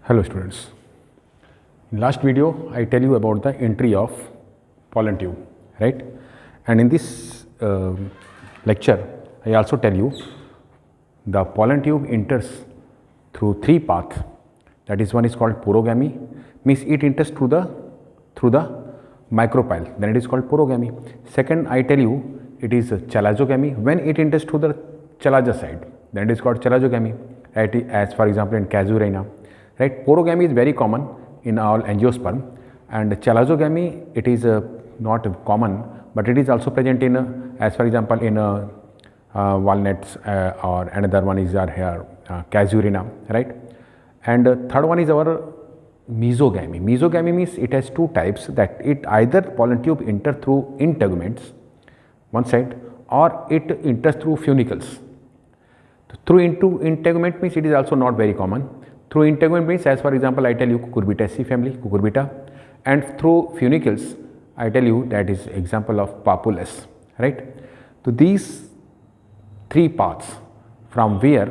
Hello students. In last video I tell you about the entry of pollen tube, right? And in this lecture I also tell you the pollen tube enters through three paths. That is, one is called porogamy, means it enters through the micropyle, then it is called porogamy. Second, I tell you it is chalazogamy, when it enters through the chalaza side, then it is called chalazogamy, right? As for example in casuarina, right? Porogamy is very common in all angiosperm, and chalazogamy, it is not common, but it is also present in as for example in walnuts, or another one is our here casuarina, right? And third one is our mesogamy. Mesogamy means it has two types, that it either pollen tube enter through integuments one side, or it enters through funicles. Through into integument means it is also not very common. Through integument means, as for example I tell you Cucurbitaceae family, cucurbita, and through funicles I tell you that is example of Papulus, right? So these three paths from where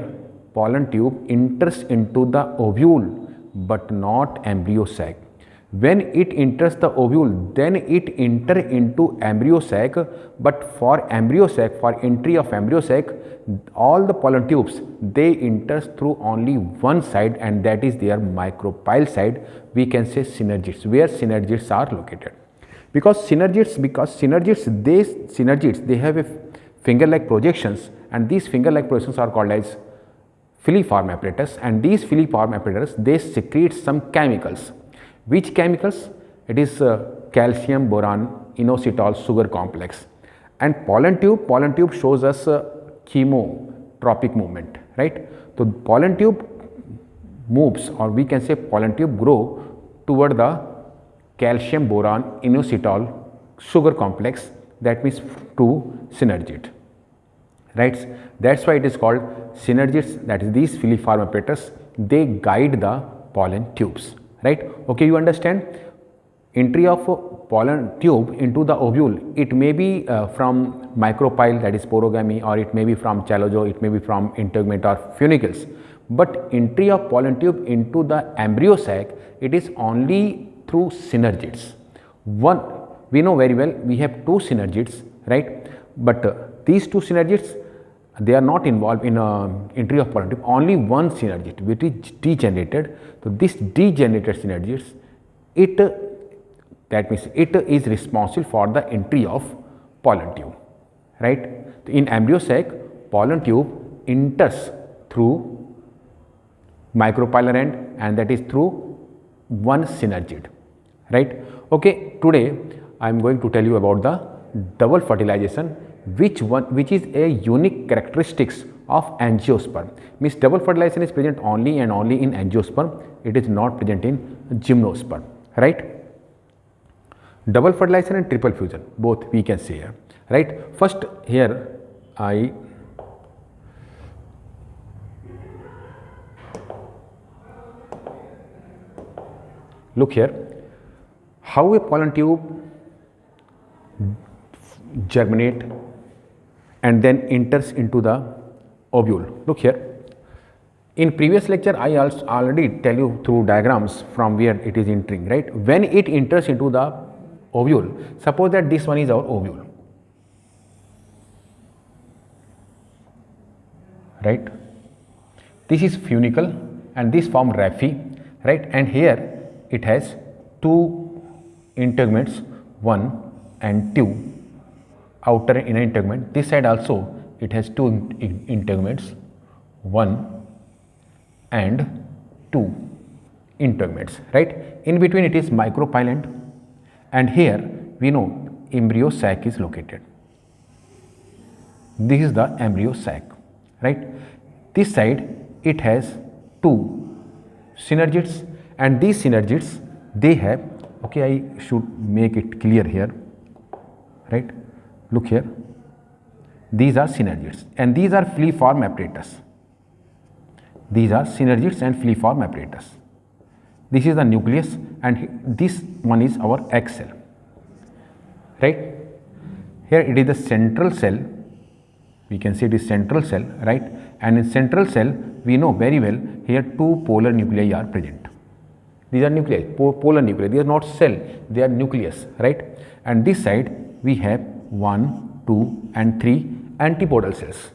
pollen tube enters into the ovule but not embryo sac. When it enters the ovule, then it enter into embryo sac, but for embryo sac, for entry of embryo sac, all the pollen tubes, they enter through only one side, and that is their micropyle side. We can say synergids, where synergids are located. Because synergids they have a finger-like projections, and these finger-like projections are called as filiform apparatus, and these filiform apparatus, they secrete some chemicals. Which chemicals? It is calcium boron inositol sugar complex. And pollen tube shows us chemotropic movement, right? So pollen tube moves, or we can say pollen tube grow toward the calcium boron inositol sugar complex, that means to synergid, right? That's why it is called synergids, that is these filiform apparatus, they guide the pollen tubes, right? Okay, you understand? Entry of pollen tube into the ovule, it may be from micropyle, that is porogamy, or it may be from chalazo, it may be from integument or funicles. But entry of pollen tube into the embryo sac, it is only through synergids. One, we know very well we have two synergids, right? But these two synergids, they are not involved in entry of pollen tube. Only one synergid which is degenerated. So this degenerated synergids, that means it is responsible for the entry of pollen tube, right? In embryo sac, pollen tube enters through micropylar end, and that is through one synergid, right? Okay, today I am going to tell you about the double fertilization, which is a unique characteristics of angiosperm. Means double fertilization is present only and only in angiosperm, it is not present in gymnosperm, right? Double fertilization and triple fusion, both we can say here, right? First, here I look here how a pollen tube germinate and then enters into the ovule. Look here. In previous lecture, I also already tell you through diagrams from where it is entering, right? When it enters into the ovule, suppose that this one is our ovule, right? This is funicle and this form raphe, right? And here it has two integuments, 1 and 2, outer and inner integument. This side also it has two integuments, 1 and 2 integuments, right? In between it is micropyle end, and here we know embryo sac is located. This is the embryo sac, right? This side it has two synergids, and these synergids, they have, okay, I should make it clear here, right? Look here, these are synergids and these are filiform apparatus. These are synergids and filiform apparatus. This is the nucleus and this one is our egg cell, right? Here it is the central cell, we can say it is central cell, right? and in central cell we know very well here two polar nuclei are present. These are nuclei, polar nuclei, they are not cell, they are nucleus, right? And this side we have 1, 2 and 3 antipodal cells.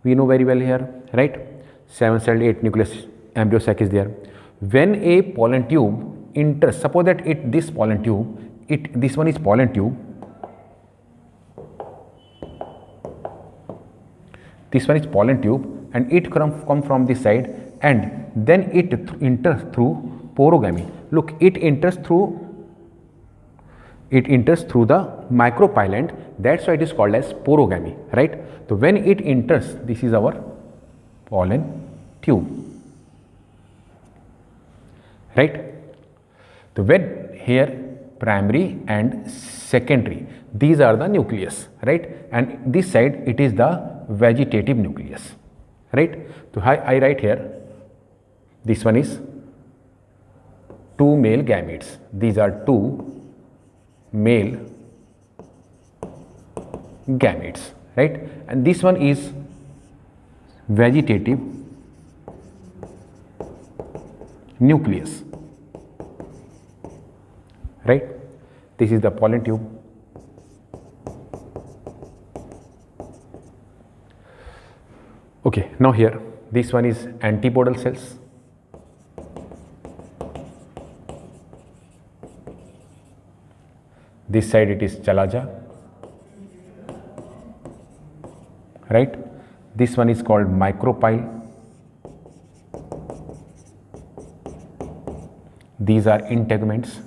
We know very well here, right? 7 celled 8 nucleus embryo sac is there. When a pollen tube enters, suppose that this pollen tube, this one is pollen tube, this one is pollen tube, and it come from this side, and then it enters through porogamy. Look, it enters through the micropylent, that's why it is called as porogamy, right? So when it enters, this is our pollen tube, right? So when here primary and secondary, these are the nucleus, right? And this side it is the vegetative nucleus, right? So I write here, this one is two male gametes, these are two male gametes, right? And this one is vegetative nucleus, right? This is the pollen tube. Okay, now here this one is antipodal cells. This side it is chalaza, right? This one is called micropyle. These are integuments.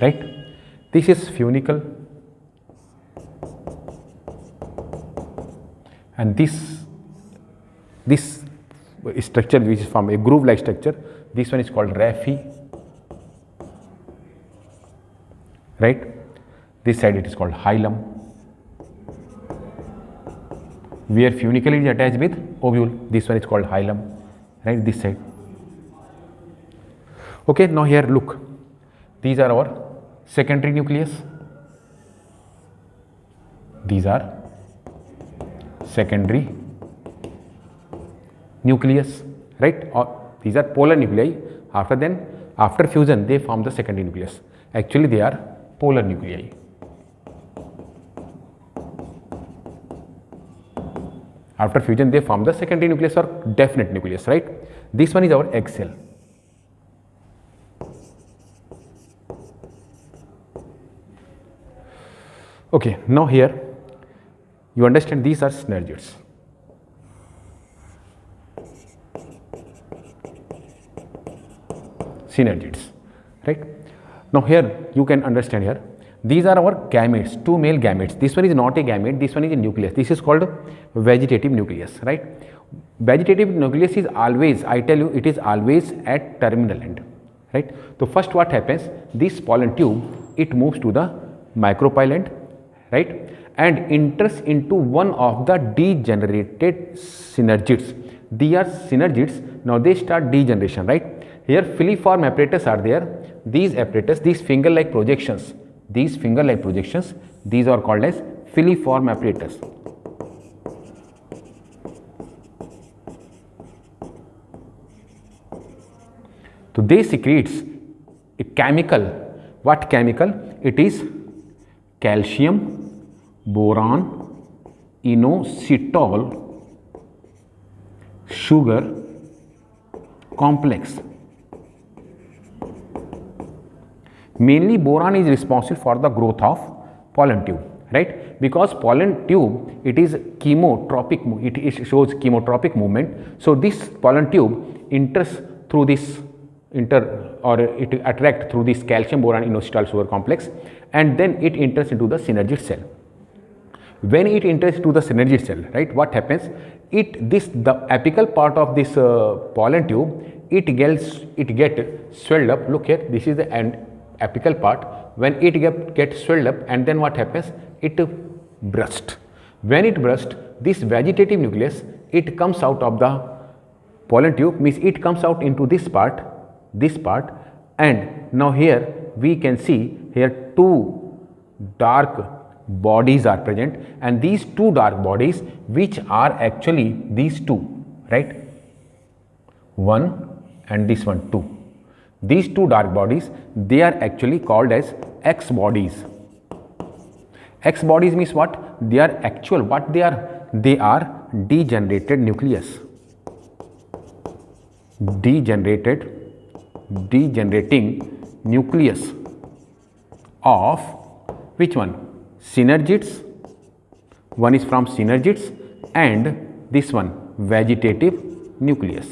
Right? This is funicle, and this structure which is from a groove like structure, this one is called raphe, right? This side it is called hilum, where funicle is attached with ovule, this one is called hilum, right? This side. Okay, now here look, these are our secondary nucleus, these are secondary nucleus, right? Or these are polar nuclei. After fusion they form the secondary nucleus. Actually they are polar nuclei. After fusion they form the secondary nucleus or definite nucleus, right? This one is our egg cell. Okay, now here you understand these are synergids. Synergids, right? Now here you can understand here, these are our gametes, two male gametes. This one is not a gamete, this one is a nucleus. This is called vegetative nucleus, right? Vegetative nucleus is always, I tell you, it is always at terminal end, right? So first what happens, this pollen tube, it moves to the micropylent, right, and enters into one of the degenerated synergids. These are synergids, now they start degeneration, right? Here filiform apparatus are there, these apparatus, these finger like projections, these are called as filiform apparatus. So they secretes a chemical, what chemical? It is calcium, boron, inositol, sugar complex. Mainly boron is responsible for the growth of pollen tube, right? Because pollen tube, it is chemotropic, it shows chemotropic movement. So this pollen tube enters through this it attract through this calcium, boron, inositol, sugar complex, and then it enters into the synergid cell. When it enters to the synergid cell, right, what happens? The apical part of this pollen tube, it gets swelled up. Look here, this is the apical part. When it gets swelled up, and then what happens? It bursts. When it bursts, this vegetative nucleus, it comes out of the pollen tube, means it comes out into this part, and now here we can see here two dark bodies are present, and these two dark bodies, which are actually these two, right, one and this one, two, these two dark bodies, they are actually called as X bodies. X bodies means what? They are actual, what they are? They are degenerated nucleus. Degenerating nucleus of which one? Synergids. One is from synergids, and this one vegetative nucleus,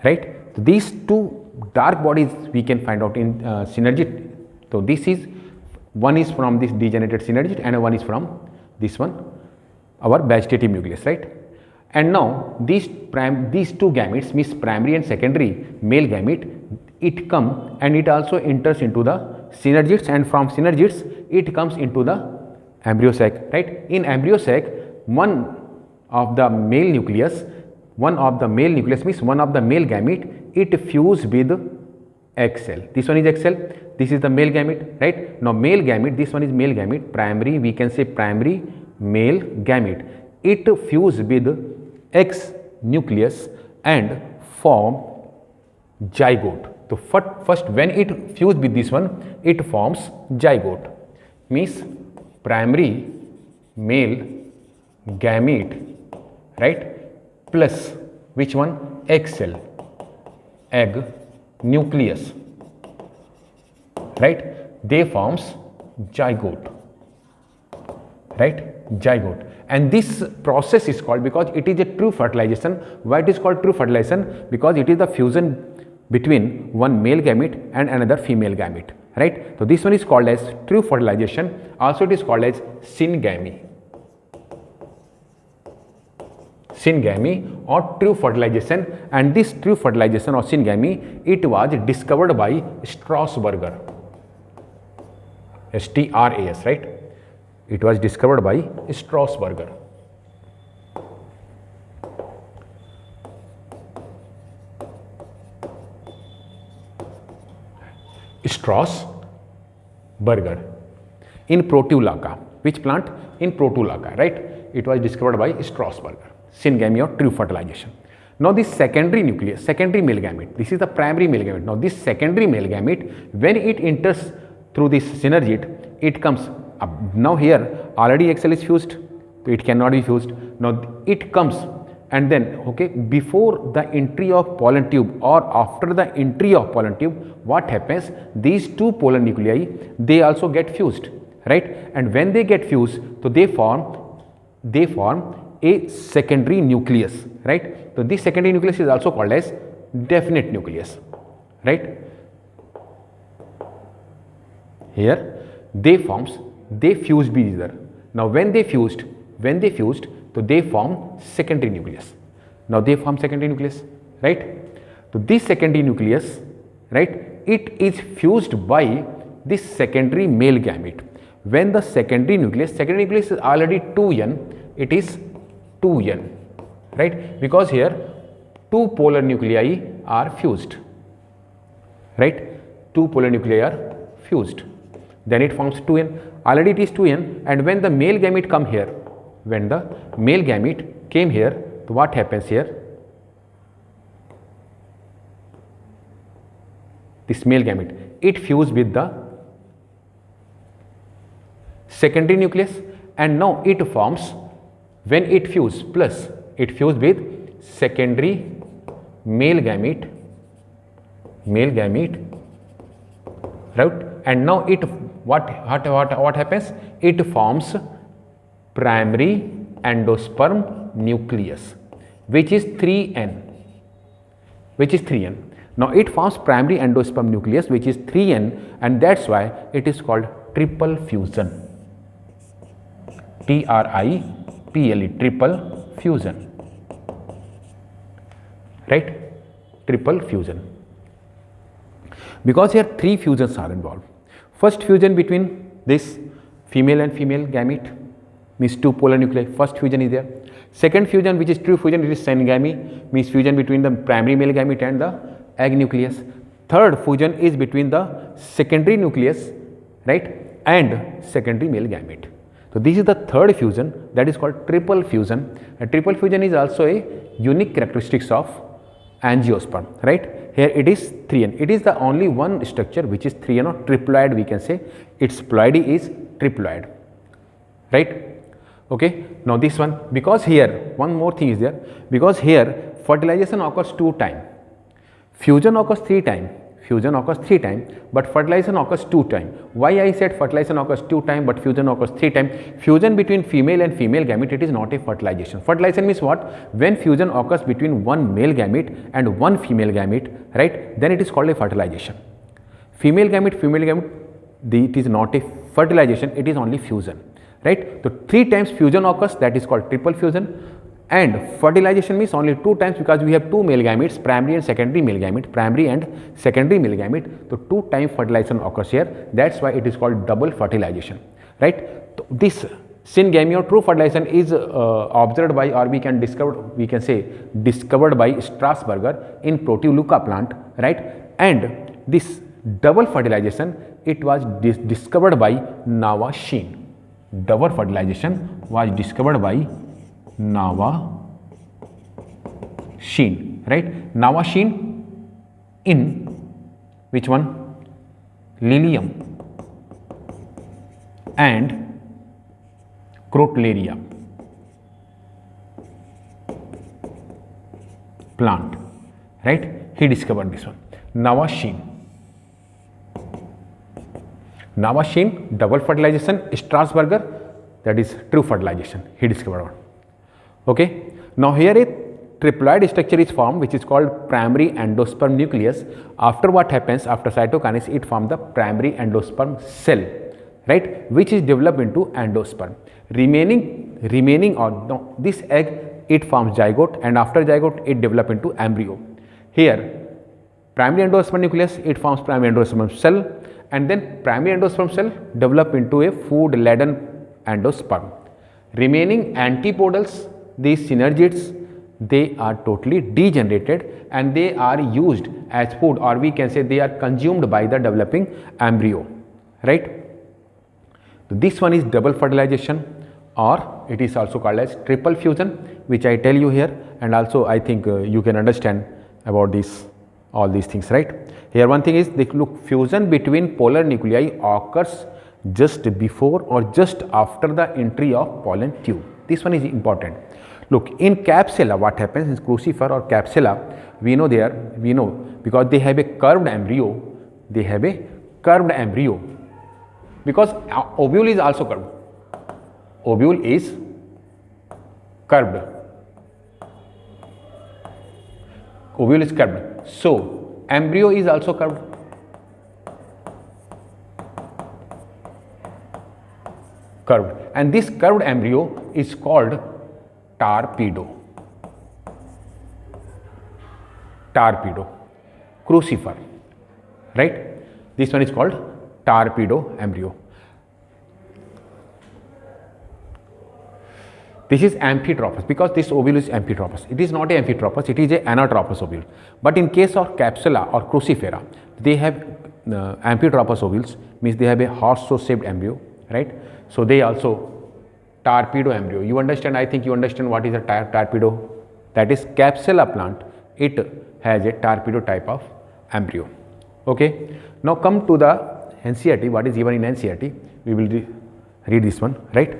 right? So these two dark bodies we can find out in synergid. So this is, one is from this degenerated synergid and one is from this one, our vegetative nucleus, right? And now these two gametes, means primary and secondary male gamete, it come and it also enters into the synergids, and from synergids it comes into the embryo sac, right? In embryo sac, one of the male nucleus means one of the male gamete, it fuse with egg cell. This one is egg cell, this is the male gamete, right? Now male gamete, this one is male gamete, primary, we can say primary male gamete, it fuse with X nucleus and form zygote. So first when it fuse with this one, it forms zygote, means primary male gamete, right, plus which one? Egg cell, egg nucleus, right, they forms zygote, right, zygote. And this process is called, because it is a true fertilization. Why it is called true fertilization? Because it is the fusion between one male gamete and another female gamete, right? So this one is called as true fertilization. Also it is called as syngamy. Syngamy or true fertilization. And this true fertilization or syngamy, it was discovered by Strasburger, S-T-R-A-S, right? It was discovered by Strasburger. Strasburger in Protulaca. Which plant? In Protulaca, right? It was discovered by Strasburger. Syngamy or true fertilization. Now this secondary nucleus, secondary male gamete, this is the primary male gamete. Now this secondary male gamete, when it enters through this synergid, it comes up. Now here already egg cell is fused, so it cannot be fused. Now it comes, and then okay, before the entry of pollen tube or after the entry of pollen tube, what happens? These two pollen nuclei, they also get fused, right? And when they get fused, so they form a secondary nucleus, right? So this secondary nucleus is also called as definite nucleus, right? Here they fuse with each other. Now when they fused, so they form secondary nucleus. Now they form secondary nucleus, right? So this secondary nucleus, right, it is fused by this secondary male gamete. When the secondary nucleus is already 2n, it is 2n, right? Because here two polar nuclei are fused, right? Two polar nuclei are fused. Then it forms 2n. Already it is 2n, and when the male gamete come here, when the male gamete came here, so what happens here? This male gamete, it fused with the secondary nucleus, and now it forms, when it fuse plus, it fused with secondary male gamete, right? And now it what happens? It forms primary endosperm nucleus, which is 3n, Now it forms primary endosperm nucleus, which is 3n, and that's why it is called triple fusion. Triple, triple fusion, right? Triple fusion. Because here three fusions are involved. First fusion between this female and female gamete, means two polar nuclei. First fusion is there. Second fusion, which is true fusion, it is syngamy, means fusion between the primary male gamete and the egg nucleus. Third fusion is between the secondary nucleus, right, and secondary male gamete. So this is the third fusion, that is called triple fusion. A triple fusion is also a unique characteristics of angiosperm, right? Here it is 3n. It is the only one structure which is 3n or triploid, we can say. Its ploidy is triploid, right? Okay. Now this one, because here one more thing is there, because here fertilization occurs 2 times, fusion occurs 3 times, but fertilization occurs 2 times. Why I said fertilization occurs 2 times but fusion occurs 3 times? Fusion between female and female gamete, it is not a fertilization. Fertilization means what? When fusion occurs between one male gamete and one female gamete, right, then it is called a fertilization. Female gamete, it is not a fertilization, it is only fusion, right? So 3 times fusion occurs, that is called triple fusion. And fertilization means only 2 times, because we have 2 male gametes, primary and secondary male gamete, So 2 times fertilization occurs here. That's why it is called double fertilization, right? So this syngamy or true fertilization is observed by, or we can say discovered by Strasburger in Proteoluca plant, right? And this double fertilization, it was discovered by Nava Sheen. Double fertilization was discovered by Nava Sheen, right? Nava Sheen in which one? Lilium and Crotalaria plant, right? He discovered this one. Nava Sheen, double fertilization. Strasburger, that is true fertilization, he discovered one. Okay. Now here a triploid structure is formed, which is called primary endosperm nucleus. After what happens, after cytokinesis, it forms the primary endosperm cell, right, which is developed into endosperm. Remaining or no, this egg, it forms zygote, and after zygote it develops into embryo. Here primary endosperm nucleus, it forms primary endosperm cell, and then primary endosperm cell develop into a food laden endosperm. Remaining antipodals, these synergids, they are totally degenerated and they are used as food, or we can say they are consumed by the developing embryo, right? So this one is double fertilization, or it is also called as triple fusion, which I tell you here, and also I think you can understand about this, all these things, right? Here one thing is, look, fusion between polar nuclei occurs just before or just after the entry of pollen tube. This one is important. Look, in capsula, what happens in crucifer or capsula, we know because they have a curved embryo, because ovule is also curved. Ovule is curved. So embryo is also curved. And this curved embryo is called torpedo, crucifer, right? This one is called torpedo embryo. This is amphitropous, because this ovule is amphitropous. It is not a amphitropous, it is a anatropous ovule. But in case of capsula or crucifera, they have amphitropous ovules, means they have a horse shaped embryo, right? So they also torpedo embryo. You understand? I think you understand what is a torpedo. That is capsula plant. It has a torpedo type of embryo. Okay. Now come to the NCERT. What is given in NCERT? We will read this one, right?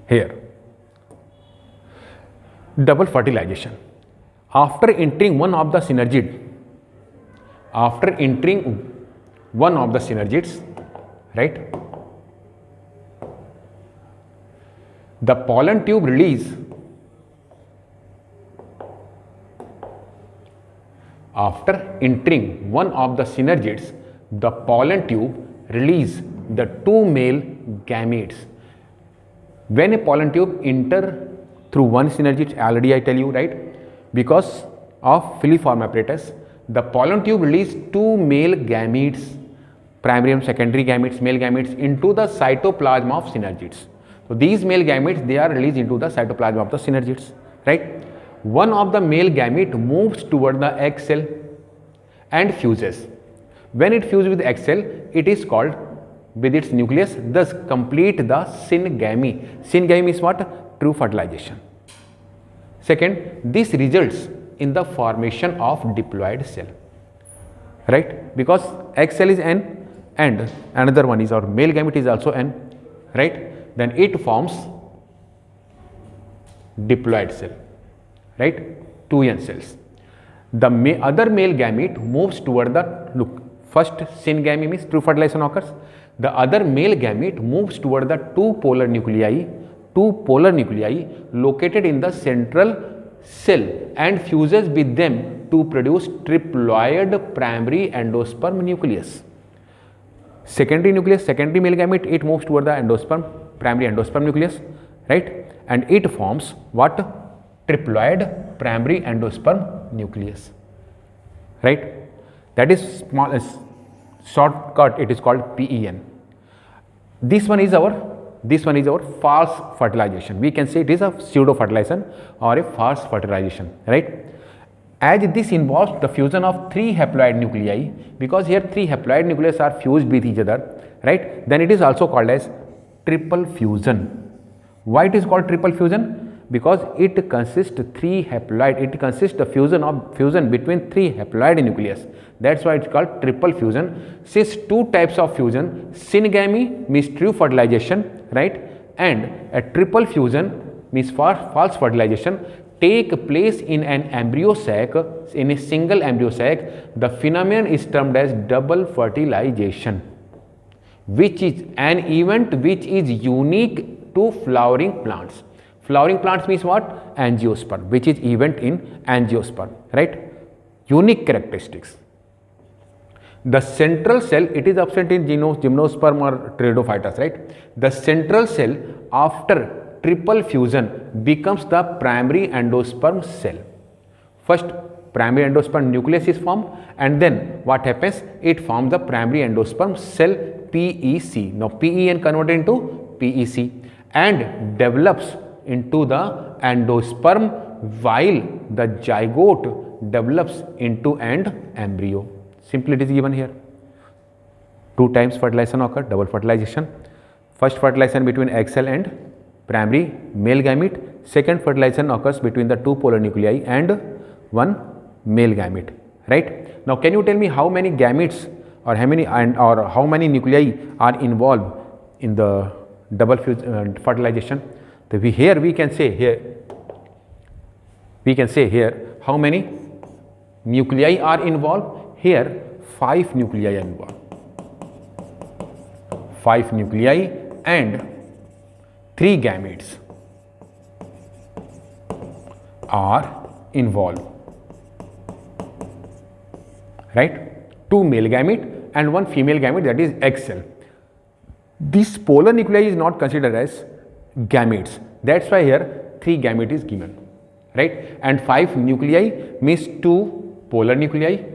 Here, double fertilization. After entering one of the synergids, right, the pollen tube release, after entering one of the synergids, the pollen tube release the 2 male gametes. When a pollen tube enter through one synergid, already I tell you, right, because of filiform apparatus, the pollen tube release 2 male gametes, primary and secondary gametes, male gametes, into the cytoplasm of synergids. So these male gametes, they are released into the cytoplasm of the synergids, right? one of the male gamete moves toward the egg cell and fuses. When it fuses with egg cell, it is called with its nucleus, thus complete the syngamy. Syngamy is what? True fertilization. Second, this results in the formation of diploid cell, right? Because egg cell is N and another one is our male gamete is also N, right? Then it forms diploid cell, right? 2N cells. The other male gamete moves toward the, look, first syngamy means true fertilization occurs. The other male gamete moves toward the two polar nuclei located in the central cell and fuses with them to produce triploid primary endosperm nucleus. Secondary nucleus, secondary male gamete, it moves toward the endosperm, primary endosperm nucleus, right? And it forms what? Triploid primary endosperm nucleus, right? That is small, shortcut, it is called PEN. This one is our false fertilization. We can say it is a pseudo fertilization or a false fertilization, right? As this involves the fusion of 3 haploid nuclei, because here 3 haploid nuclei are fused with each other, right? Then it is also called as triple fusion. Why it is called triple fusion? Because it consists 3 haploid. It consists the fusion between 3 haploid nucleus. That's why it's called triple fusion. Since 2 types of fusion, syngamy means true fertilization, right? And a triple fusion means false fertilization take place in an embryo sac, in a single embryo sac. The phenomenon is termed as double fertilization, which is an event which is unique to flowering plants. Flowering plants means what? Angiosperm, which is event in angiosperm, right? Unique characteristics. The central cell, it is absent in gymnosperm or pteridophytes, right? The central cell after triple fusion becomes the primary endosperm cell. First, primary endosperm nucleus is formed, and then what happens? It forms the primary endosperm cell, PEC. Now, PEN converted into PEC and develops into the endosperm, while the zygote develops into an embryo. Simply it is given here. 2 times fertilization occur, double fertilization. First fertilization between egg cell and primary male gamete. Second fertilization occurs between the 2 polar nuclei and 1 male gamete, right? Now, can you tell me how many gametes or how many nuclei are involved in the double fertilization? So we can say here how many nuclei are involved. Here 5 nuclei are involved. 5 nuclei and 3 gametes are involved, right? 2 male gamete and 1 female gamete, that is egg cell. This polar nuclei is not considered as gametes. That's why here 3 gamete is given, right? And 5 nuclei means 2 polar nuclei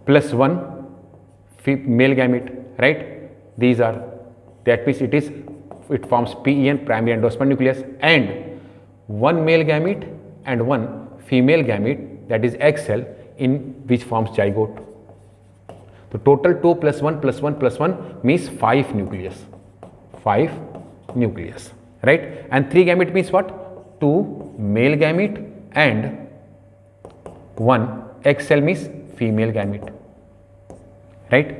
plus 1 male gamete, right? These are, that means it forms PEN, primary endosperm nucleus, and 1 male gamete and 1 female gamete, that is egg cell, in which forms zygote. So total 2 plus 1 plus 1 plus 1 means 5 nucleus. 5 nucleus, right? And 3 gamete means what? 2 male gamete and 1 egg cell means female gamete, right?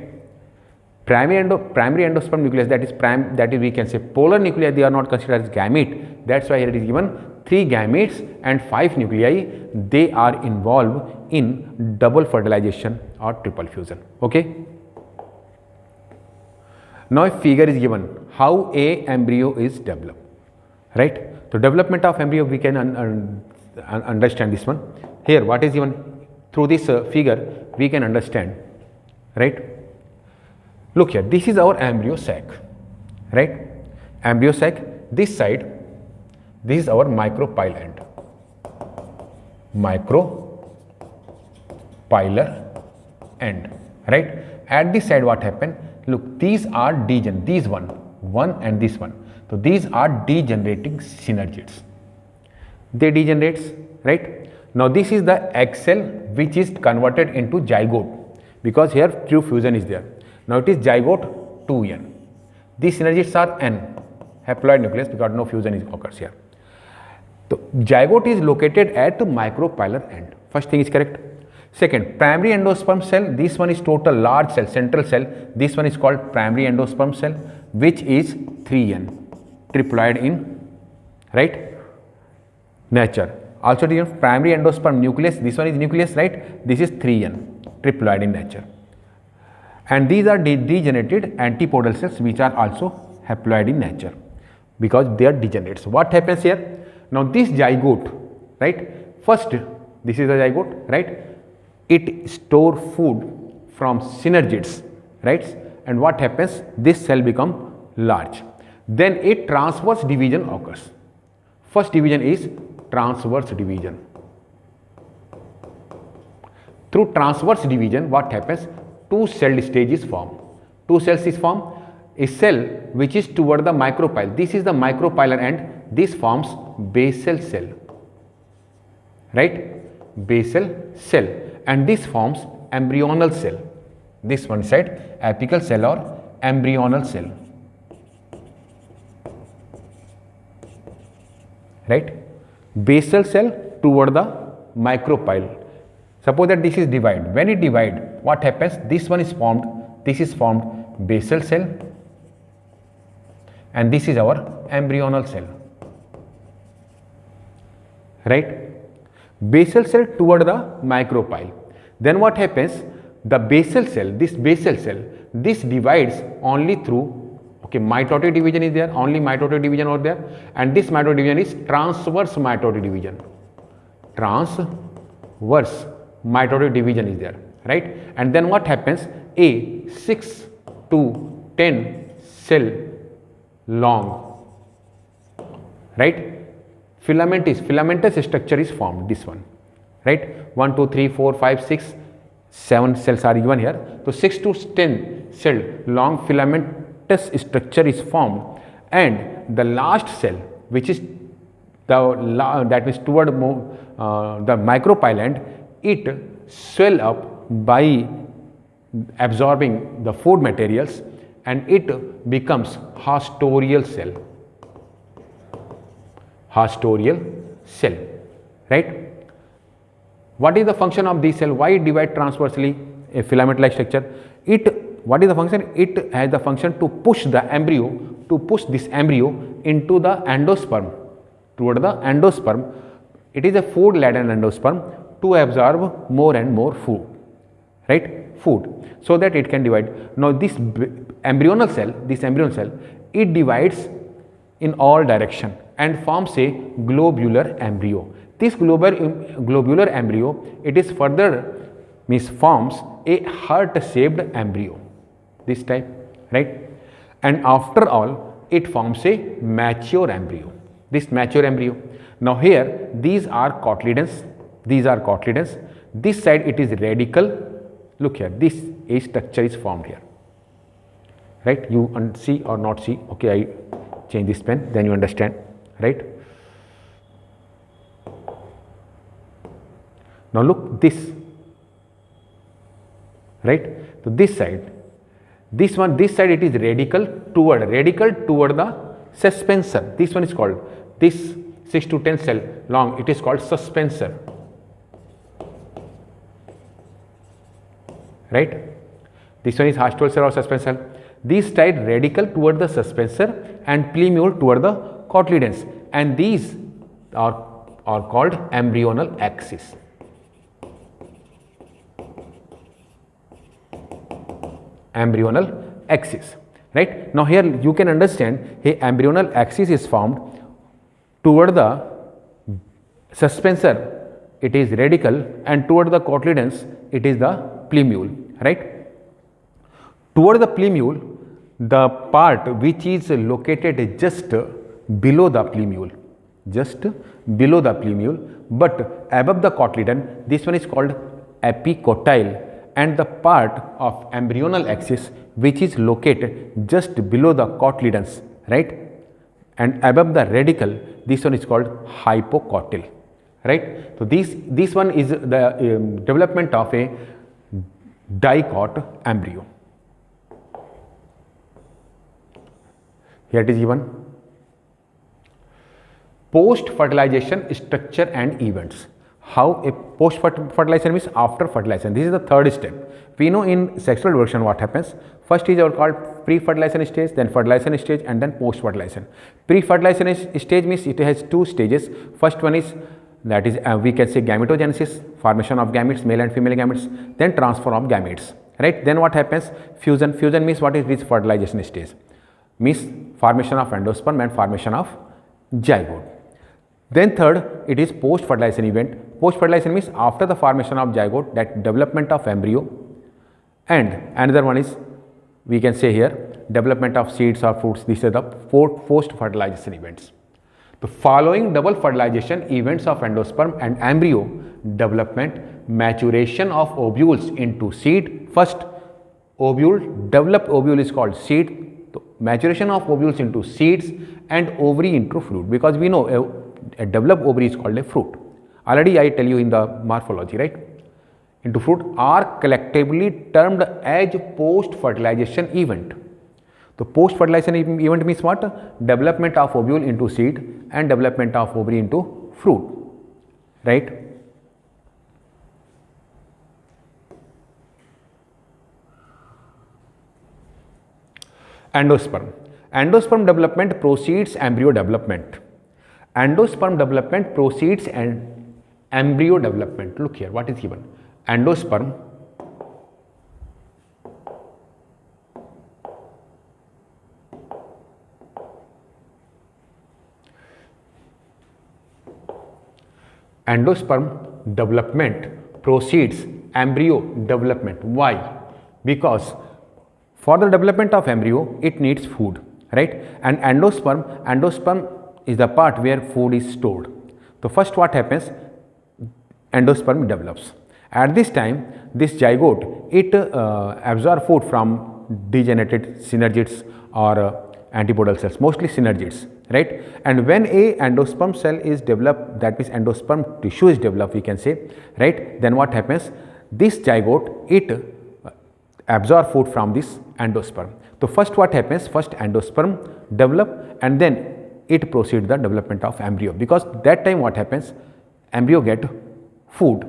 Primary endosperm nucleus, that is we can say polar nuclei, they are not considered as gamete. That's why here it is given 3 gametes and 5 nuclei, they are involved in double fertilization or triple fusion, okay? Now, a figure is given how a embryo is developed, right? So, development of embryo, we can understand this one. Here, what is given through this figure, we can understand, right? Look here, this is our embryo sac, right? Embryo sac, this side, this is our micropyle end. Micropilar end, right? At this side, what happened? Look, these are these one and this one. So these are degenerating synergids. They degenerates right? Now this is the egg cell which is converted into zygote, because here true fusion is there. Now it is zygote 2n. These synergids are n, haploid nucleus, because no fusion occurs here. So zygote is located at the micropylar end. First thing is correct. Second, primary endosperm cell, this one is total large cell, central cell. This one is called primary endosperm cell, which is 3n, triploid in, right, nature. Also the primary endosperm nucleus, this one is nucleus, right, this is 3n, triploid in nature. And these are degenerated antipodal cells which are also haploid in nature, because they are degenerates. What happens here? Now this zygote, right, first this is the zygote, right, it store food from synergids, right, and what happens? This cell become large. Then a transverse division occurs. First division is transverse division. Through transverse division, what happens? Two cell stages form. Two cells is formed. A cell which is toward the micropyle. This is the micropylar end. This forms basal cell, right? Basal cell, and this forms embryonal cell. This one side apical cell or embryonal cell, right? Basal cell toward the micropyle. Suppose that this is divide. When it divide, what happens? This one is formed. This is formed basal cell, and this is our embryonal cell, right? Basal cell toward the micropyle. Then what happens? The basal cell, this basal cell, this divides only through, okay, mitotic division is there, only mitotic division over there, and this mitotic division is transverse mitotic division. Transverse mitotic division is there, right? And then what happens? A 6 to 10 cell long, right, filamentous structure is formed, this one, right? 1 2 3 4 5 6 7 cells are given here. So 6 to 10 cell long filamentous structure is formed, and the last cell, which is that is toward the micropyle end, it swell up by absorbing the food materials, and it becomes haustorial cell. Haustorial cell, right? What is the function of this cell? Why it divide transversely, a filament-like structure? What is the function? It has the function to push the embryo, to push this embryo into the endosperm, toward the endosperm. It is a food-laden endosperm to absorb more and more food, right? Food, so that it can divide. Now this embryonal cell, it divides in all direction and forms a globular embryo. This globular embryo, it is further forms a heart-shaped embryo, this type, right? And after all, it forms a mature embryo, this mature embryo. Now here, these are cotyledons, this side it is radical. Look here, this A structure is formed here, right? You see or not see? Okay, I change this pen, then you understand, right? Now look this, right? So this side, this side it is radical toward the suspensor. This one is called, this 6 to 10 cell long, it is called suspensor, right? This one is haustral cell or suspensor. This side radical toward the suspensor and plumule toward the cotyledons, and these are called embryonal axis. Embryonal axis, right? Now here you can understand, a embryonal axis is formed toward the suspensor, it is radical, and toward the cotyledons it is the plumule, right? Toward the plumule, the part which is located just below the plumule, but above the cotyledon, this one is called epicotyle, and the part of embryonal axis which is located just below the cotyledons, right, and above the radical, this one is called hypocotyl, right? So this one is the development of a dicot embryo. Here it is given. Post fertilization structure and events. How a post fertilization means after fertilization. This is the third step. We know in sexual reproduction what happens. First is our called pre-fertilization stage, then fertilization stage, and then post fertilization. Pre-fertilization stage means it has two stages. First one is, that is we can say gametogenesis, formation of gametes, male and female gametes, then transfer of gametes, right? Then what happens? Fusion. Fusion means what is this fertilization stage? Means formation of endosperm and formation of zygote. Then third, it is post fertilization event. Post fertilization means after the formation of zygote, that development of embryo, and another one is, we can say here, development of seeds or fruits. These are the post fertilization events. The following double fertilization events of endosperm and embryo development, maturation of ovules into seed. First ovule, developed ovule is called seed. So, maturation of ovules into seeds and ovary into fruit, because we know a developed ovary is called a fruit. Already I tell you in the morphology, right? Into fruit are collectively termed as post fertilization event. The post fertilization event means what? Development of ovule into seed and development of ovary into fruit, right? Endosperm. Endosperm development precedes embryo development. Endosperm development precedes and embryo development. Look here, what is given? Endosperm development precedes embryo development. Why? Because for the development of embryo, it needs food, right? And endosperm is the part where food is stored. So first what happens? Endosperm develops. At this time, this zygote, it absorbs food from degenerated synergids or antipodal cells, mostly synergids, right? And when a endosperm cell is developed, that means endosperm tissue is developed, we can say, right? Then what happens? This zygote, it absorb food from this endosperm. So first what happens? First endosperm develop and then it proceeds the development of embryo, because that time what happens? Embryo get food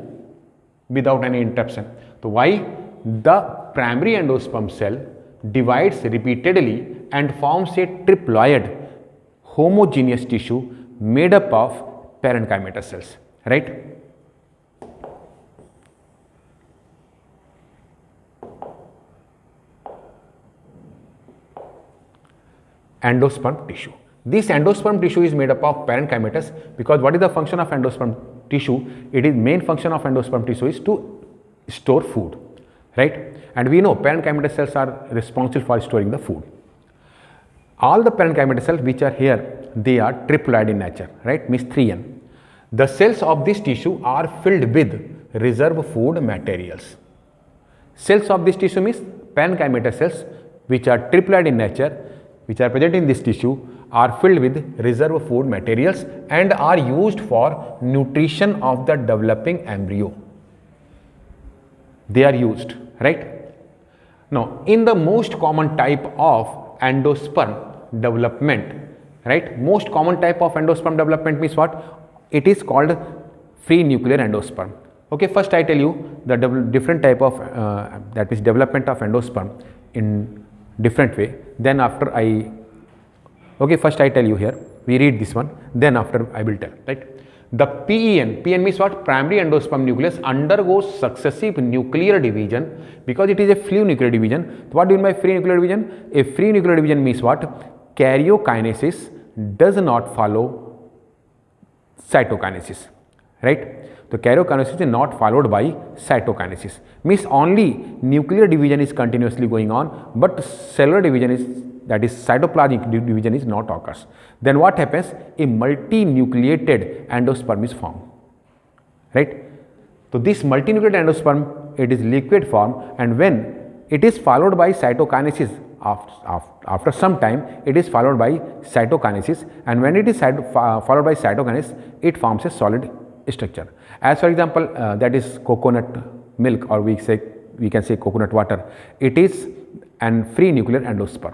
without any interruption. So why? The primary endosperm cell divides repeatedly and forms a triploid homogeneous tissue made up of parenchymatous cells, right? Endosperm tissue. This endosperm tissue is made up of parenchymatous, because what is the function of endosperm tissue? It is main function of endosperm tissue is to store food, right? And we know parenchymatous cells are responsible for storing the food. All the parenchymatous cells which are here, they are triploid in nature, right? Means 3N. The cells of this tissue are filled with reserve food materials. Cells of this tissue means parenchymatous cells which are triploid in nature, which are present in this tissue, are filled with reserve food materials and are used for nutrition of the developing embryo. They are used, right? Now, in the most common type of endosperm development, right? Most common type of endosperm development means what? It is called free nuclear endosperm. Okay, first I tell you the different type of that means development of endosperm in different way. Then after first I tell you here, we read this one, then after I will tell, right? The PEN means what? Primary endosperm nucleus undergoes successive nuclear division, because it is a free nuclear division. What do you mean by free nuclear division? A free nuclear division means what? Karyokinesis does not follow cytokinesis, right? The karyokinesis is not followed by cytokinesis, means only nuclear division is continuously going on, but cellular division is, that is cytoplasmic division, is not occurs. Then what happens? A multinucleated endosperm is formed, right? So this multinucleated endosperm, it is liquid form, and when it is followed by cytokinesis, after some time it is followed by cytokinesis, and when it is followed by cytokinesis, it forms a solid structure. As for example, that is coconut milk, or we can say coconut water. It is an free nuclear endosperm,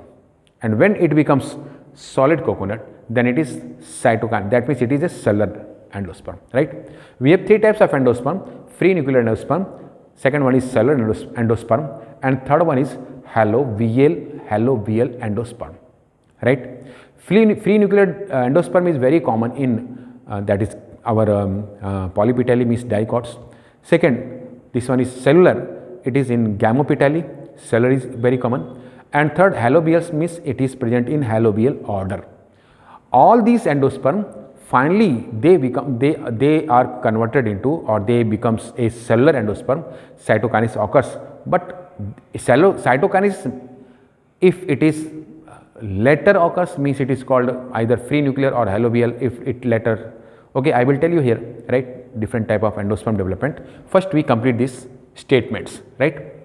and when it becomes solid coconut, then it is cytokine. That means it is a cellular endosperm, right? We have three types of endosperm: free nuclear endosperm, second one is cellular endosperm, and third one is halovial endosperm, right? Free nuclear endosperm is very common in that is our polypetally, means dicots. Second, this one is cellular, it is in gammopetally, cellular is very common. And third, halovial means it is present in halovial order. All these endosperm finally they are converted into, or they becomes a cellular endosperm. Cytokinesis occurs, but cytokinesis, if it is later occurs, means it is called either free nuclear or halovial. If it later, okay, I will tell you here, right, different type of endosperm development. First we complete these statements, right.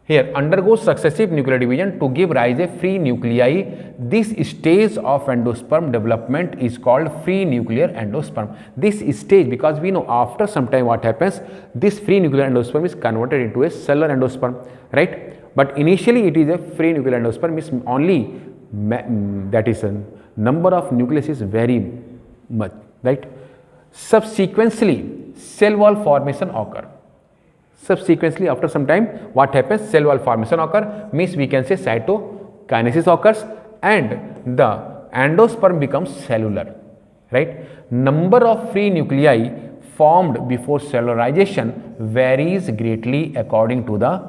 Here, undergoes successive nuclear division to give rise a free nuclei. This stage of endosperm development is called free nuclear endosperm. This stage, because we know after some time what happens, this free nuclear endosperm is converted into a cellular endosperm, right. But initially it is a free nuclear endosperm, means only that is a number of nucleus is very much, right. Subsequently, cell wall formation occur. Subsequently, after some time, what happens? Cell wall formation occur, means we can say cytokinesis occurs, and the endosperm becomes cellular, right. Number of free nuclei formed before cellularization varies greatly according to the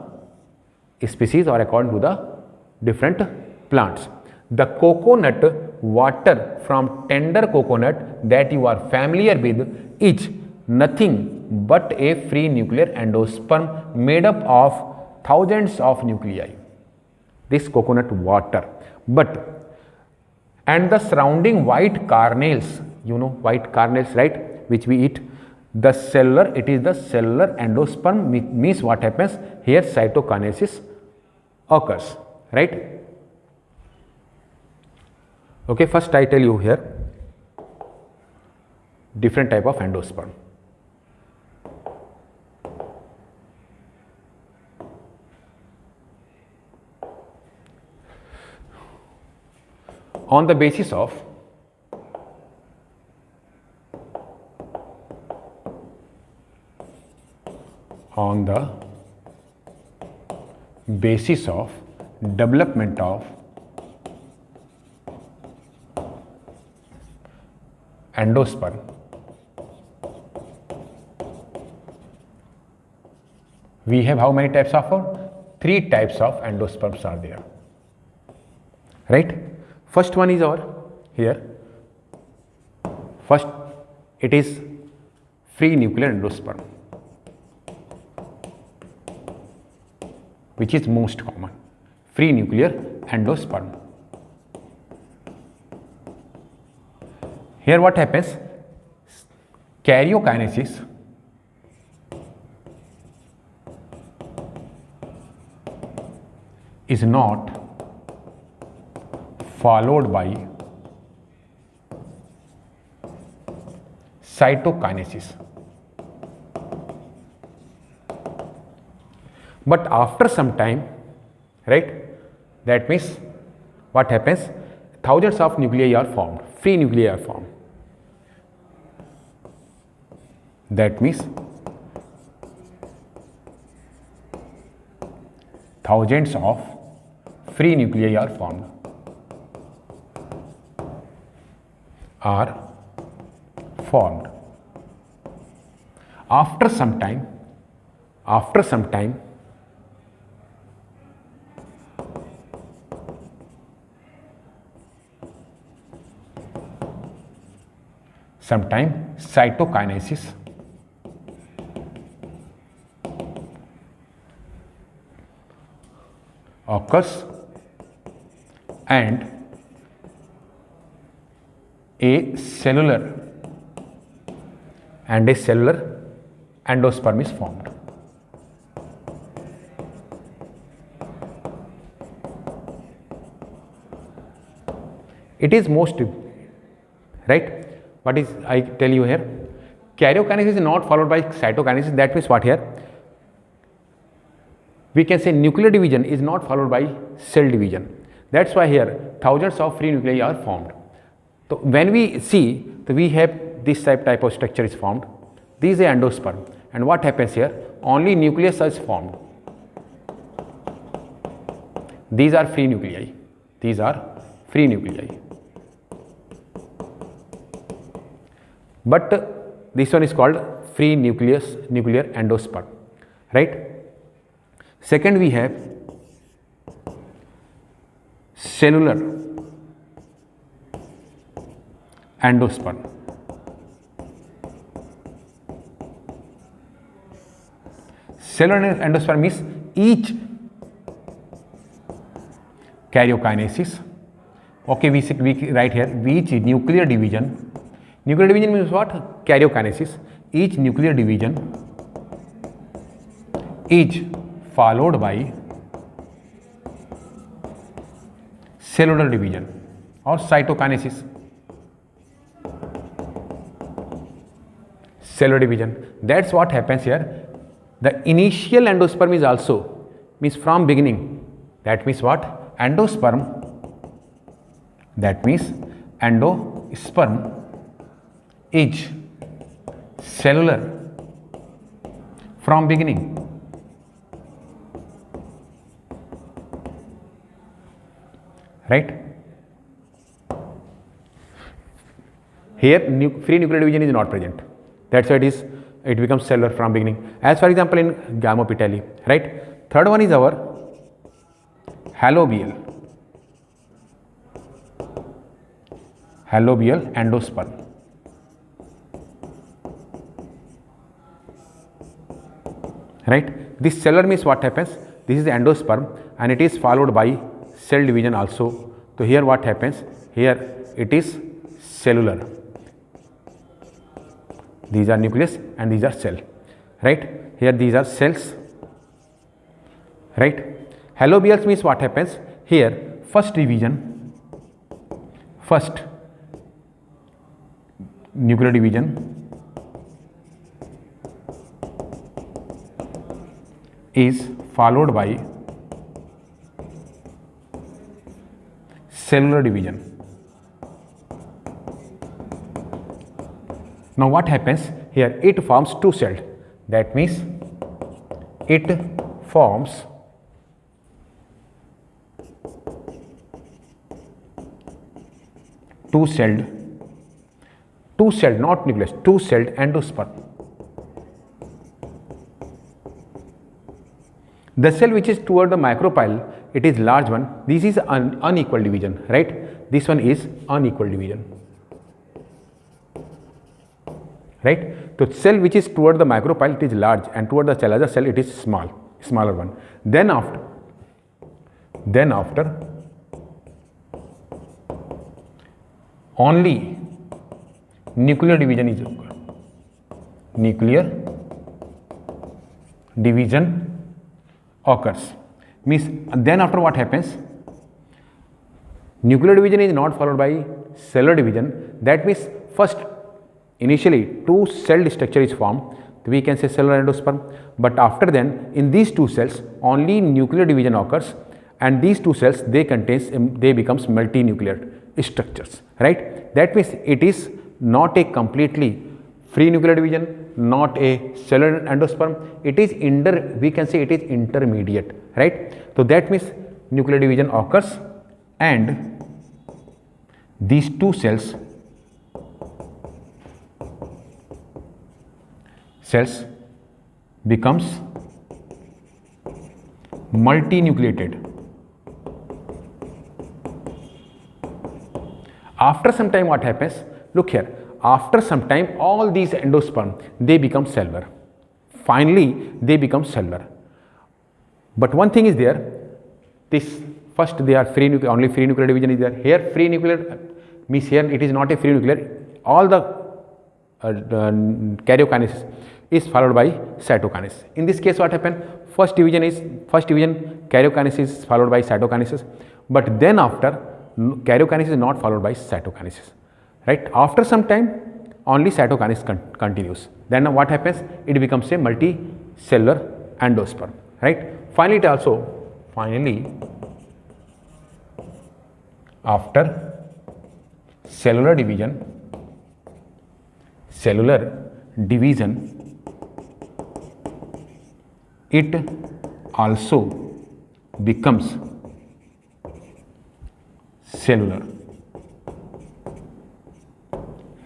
species or according to the different plants. The coconut water from tender coconut that you are familiar with is nothing but a free nuclear endosperm made up of thousands of nuclei. This coconut water, and the surrounding white carnels, you know white carnels, right, which we eat. The cellular, it is the cellular endosperm, means what happens here? Cytokinesis occurs, right. Okay, first I tell you here different type of endosperm. On the basis of development of endosperm, we have how many types of? Three types of endosperms are there, right. First one is our here. First, it is free nuclear endosperm, which is most common. Free nuclear endosperm. Here what happens? Karyokinesis is not followed by cytokinesis. But after some time, right, that means what happens? Thousands of nuclei are formed, free nuclei are formed. That means thousands of free nuclei are formed. After some time, cytokinesis occurs and a cellular endosperm is formed. It is most, right. What is I tell you here? Karyokinesis is not followed by cytokinesis. That means what here? We can say nuclear division is not followed by cell division. That's why here thousands of free nuclei are formed. So when we see, we have this type of structure is formed. This is a endosperm, and what happens here? Only nucleus is formed. These are free nuclei. These are free nuclei. But this one is called free nuclear endosperm, right? Second, we have cellular endosperm. Cellular endosperm is each karyokinesis. Okay, we write here each nuclear division. Nuclear division means what? Karyokinesis. Each nuclear division is followed by cellular division or cytokinesis. Cellular division. That's what happens here. The initial endosperm is also means from beginning. That means what? Endosperm. That means endosperm is cellular from beginning. Right? Here free nuclear division is not present. That's why it becomes cellular from beginning. As for example in Gammopitali, right? Third one is our halobial endosperm. Right? This cellular means what happens? This is the endosperm and it is followed by cell division also. So here what happens? Here it is cellular. These are nucleus and these are cell. Right? Here these are cells. Right? Halobials means what happens? Here first division, first nuclear division is followed by cellular division. Now what happens? Here it forms two cells. That means it forms two-celled, not nucleus, two-celled endosperm. The cell which is toward the micropyle, it is large one. This is unequal division, right? This one is unequal division, right? The cell which is toward the micropyle, it is large, and toward the chalaza cell, it is smaller one. Then after only nuclear division is occurred. Nuclear division occurs. Means then after what happens? Nuclear division is not followed by cellular division. That means first initially two-celled structure is formed. We can say cellular endosperm. But after then in these two cells only nuclear division occurs, and these two cells they becomes multinuclear structures, right? That means it is not a completely free nuclear division, not a cellular endosperm. It is we can say it is intermediate, right? So that means nuclear division occurs and these two cells becomes multinucleated. After some time what happens? Look here, after some time all these endosperm they become cellular. Finally they become cellular. But one thing is there, this first they are only free nuclear division is there. Here free nuclear means here it is not a free nuclear, all the karyokinesis is followed by cytokinesis. In this case what happened? First division karyokinesis is followed by cytokinesis, but then after karyokinesis is not followed by cytokinesis, right? After some time only cytokinase continues. Then what happens? It becomes a multicellular endosperm, right? Finally, after cellular division, it also becomes cellular,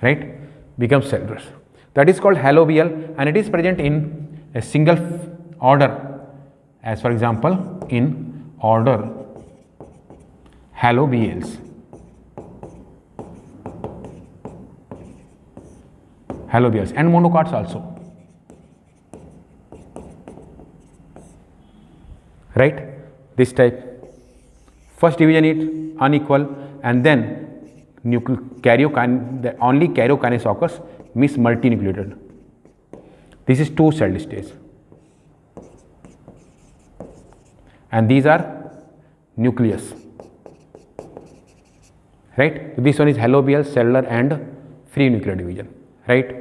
right? Becomes cellular. That is called halobial, and it is present in a single order, as for example in order halobials. And monocots also, right? This type. First division is unequal, and then the only karyokinase occurs, means multinucleated. This is two-celled stage, and these are nucleus, right? This one is halobial, cellular, and free nuclear division, right?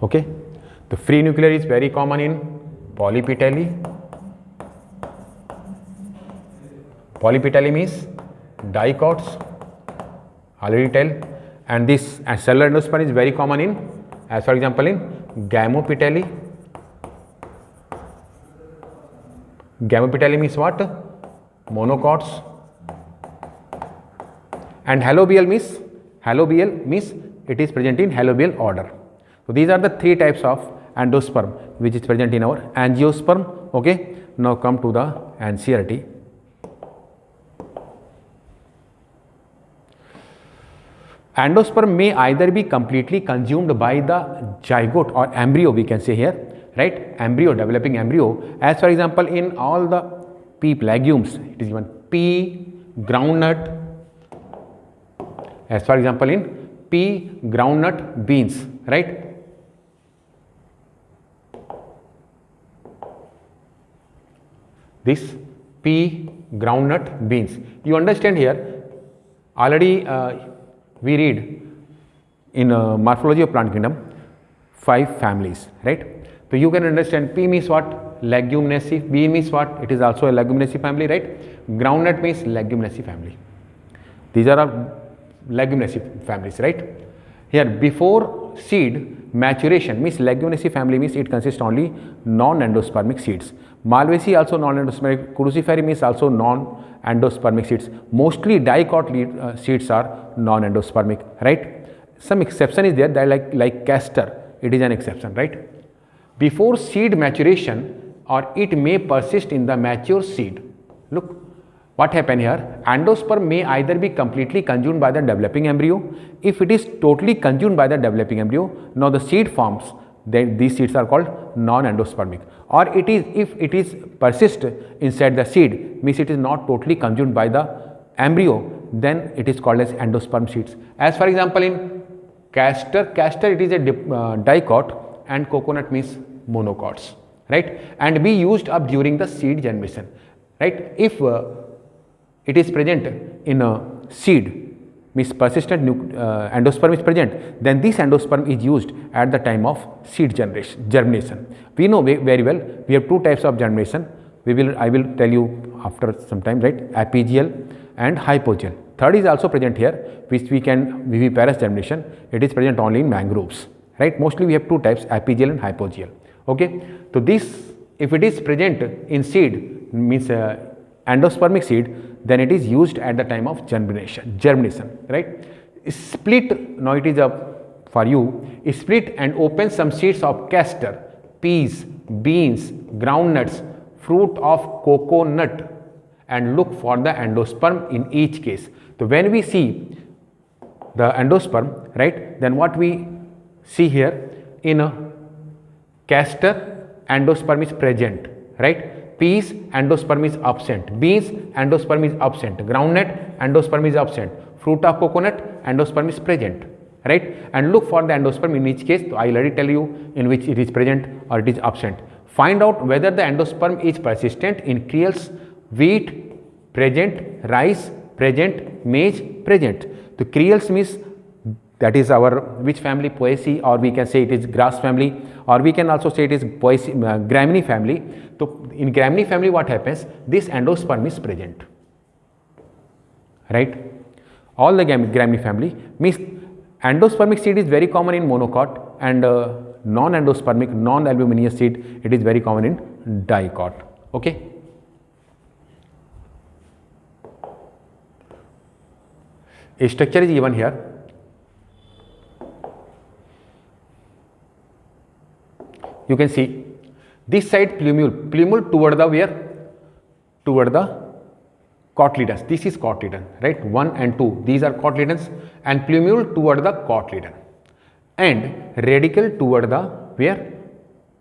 Okay, the free nuclear is very common in polypetally. Polypetally means dicots, already tell, and this cellular endosperm is very common in, as for example in gamopetally. Gamopetally means what? Monocots. And halobial means it is present in halobial order. So these are the three types of endosperm which is present in our angiosperm. Okay, now come to the NCERT. Endosperm may either be completely consumed by the zygote or embryo, we can say here, right? Embryo, developing embryo. As for example, in all the pea legumes, it is given pea, groundnut. As for example, in pea, groundnut, beans, right? This pea, groundnut, beans. You understand here, already we read in morphology of plant kingdom 5 families, right? So you can understand pea means what? Leguminaceae. Bean means what? It is also a leguminaceae family, right? Groundnut means leguminaceae family. These are leguminaceae families, right? Here before seed maturation means leguminaceae family means it consists only non-endospermic seeds. Malvaceae also non-endospermic. Cruciferae means also non-endospermic seeds. Mostly dicot seeds are non-endospermic, right? Some exception is there, that like castor, it is an exception, right? Before seed maturation, or it may persist in the mature seed. Look what happened here. Endosperm may either be completely consumed by the developing embryo. If it is totally consumed by the developing embryo, now the seed forms, then these seeds are called non-endospermic. Or it is, if it is persist inside the seed, means it is not totally consumed by the embryo, then it is called as endosperm seeds. As for example in castor it is a dicot, and coconut means monocots, right? And be used up during the seed generation, right? If it is present in a seed, means persistent endosperm is present, then this endosperm is used at the time of seed germination. We know very well we have 2 types of germination. I will tell you after some time, right? Apigeal and hypogeal. Third is also present here, which we can viviparous germination. It is present only in mangroves, right? Mostly we have 2 types, apigeal and hypogeal. Okay, so this, if it is present in seed, means endospermic seed, then it is used at the time of germination, right? Split, now it is up for you, split and open some seeds of castor, peas, beans, groundnuts, fruit of coconut, and look for the endosperm in each case. So when we see the endosperm, right, then what we see here, in a castor endosperm is present, right? Peas endosperm is absent, beans endosperm is absent, groundnut endosperm is absent, fruit of coconut, endosperm is present, right? And look for the endosperm in each case. So I already tell you in which it is present or it is absent. Find out whether the endosperm is persistent in cereals, wheat, present, rice, present, maize, present. The cereals means that is our which family? Poaceae, or we can say it is grass family, or we can also say it is Poaceae, Gramineae family. So in Gramineae family what happens? This endosperm is present, right? All the Gramineae family means endospermic seed is very common in monocot, and non-endospermic, non-albuminous seed, it is very common in dicot. Okay. A structure is given here. You can see this side plumule toward the where? Toward the cotyledons. This is cotyledon, right? 1 and 2, these are cotyledons, and plumule toward the cotyledon, and radicle toward the where?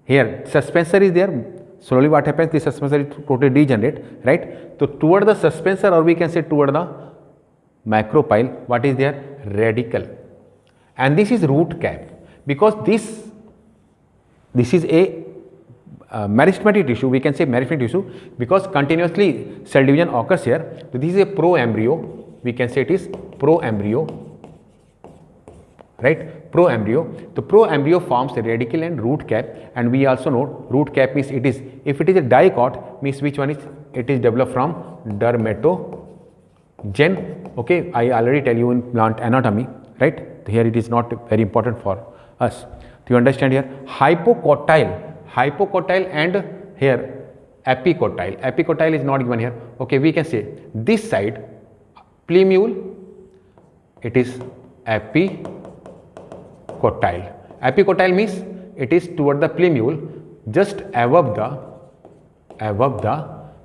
Here suspensor is there. Slowly what happens? The suspensor is totally degenerate, right? So toward the suspensor, or we can say toward the macropyle, what is there? Radicle. And this is root cap, because this is a meristematic tissue, we can say meristematic tissue, because continuously cell division occurs here. So this is a pro-embryo, we can say it is pro-embryo, right? Pro-embryo. The pro-embryo forms a radicle and root cap, and we also know root cap means it is, if it is a dicot, means which one is? It is developed from dermatogen. Okay, I already tell you in plant anatomy, right? Here it is not very important for us. Do you understand here? Hypocotyle and here epicotyle. Epicotyle is not given here. Okay, we can say this side plumule, it is epicotyle. Epicotyle means it is toward the plumule, just above the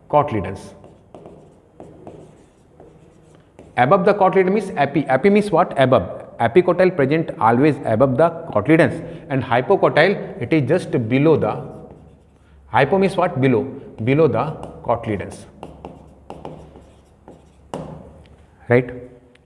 cotyledons. Above the cotyledon means epi. Epi means what? Above. Epicotyle present always above the cotyledons, and hypocotyle it is just below the, hypo means what? Below the cotyledons, right?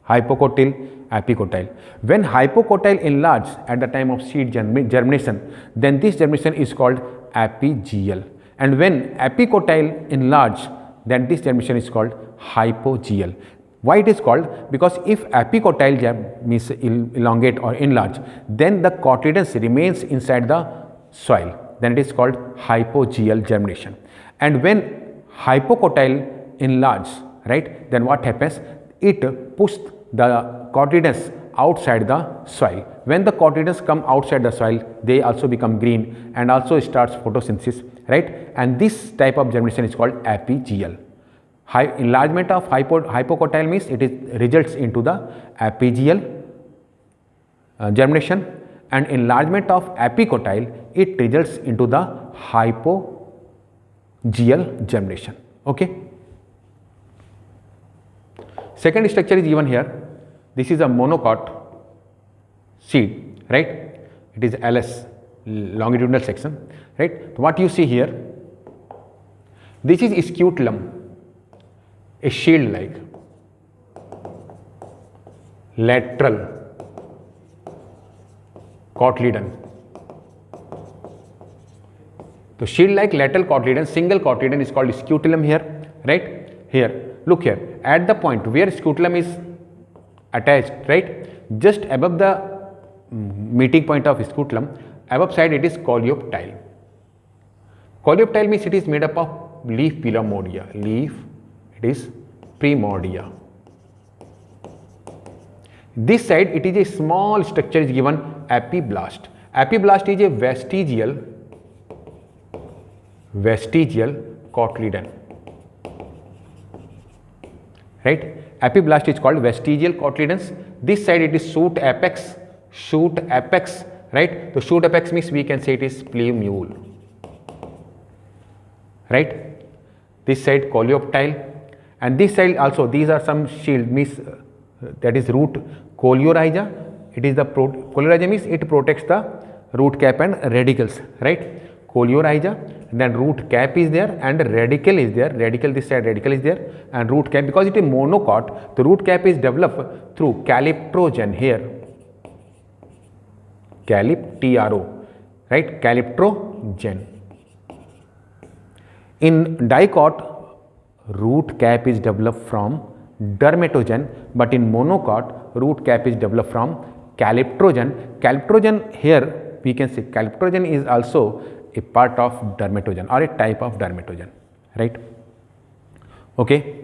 Hypocotyle, epicotyle. When hypocotyle enlarge at the time of seed germination, then this germination is called epigeal, and when epicotyle enlarge, then this germination is called hypogeal. Why it is called? Because if epicotyle means elongate or enlarge, then the cotyledons remains inside the soil, then it is called hypogeal germination. And when hypocotyle enlarge, right, then what happens? It pushes the cotyledons outside the soil. When the cotyledons come outside the soil, they also become green and also starts photosynthesis, right? And this type of germination is called epigeal. Enlargement of hypocotyle means it is results into the epigeal germination, and enlargement of epicotyle it results into the hypogeal germination. Okay. Second structure is given here. This is a monocot seed, right? It is LS, longitudinal section, right? What you see here, this is scutellum, a shield like lateral cotyledon. So shield like lateral cotyledon, single cotyledon is called scutellum here, right? Here, look here, at the point where scutellum is attached, right, just above the meeting point of scutellum, above side it is coleoptile. Coleoptile means it is made up of leaf primordia. Leaf, it is primordia. This side it is a small structure is given epiblast. Epiblast is a vestigial cotyledon, right? Epiblast is called vestigial cotyledons. This side it is shoot apex, right? So shoot apex means we can say it is plumule, right? This side coleoptile, and this side also these are some shield means that is root coleorhiza. It is the coleorhiza means it protects the root cap and radicles, right? Coleorhiza, then root cap is there and radical is there, radical this side, radical is there, and root cap, because it is monocot, the root cap is developed through calyptrogen here, calyptro, right, calyptrogen. In dicot, root cap is developed from dermatogen, but in monocot, root cap is developed from calyptrogen. Calyptrogen here we can say calyptrogen is also a part of dermatogen or a type of dermatogen, right? Okay.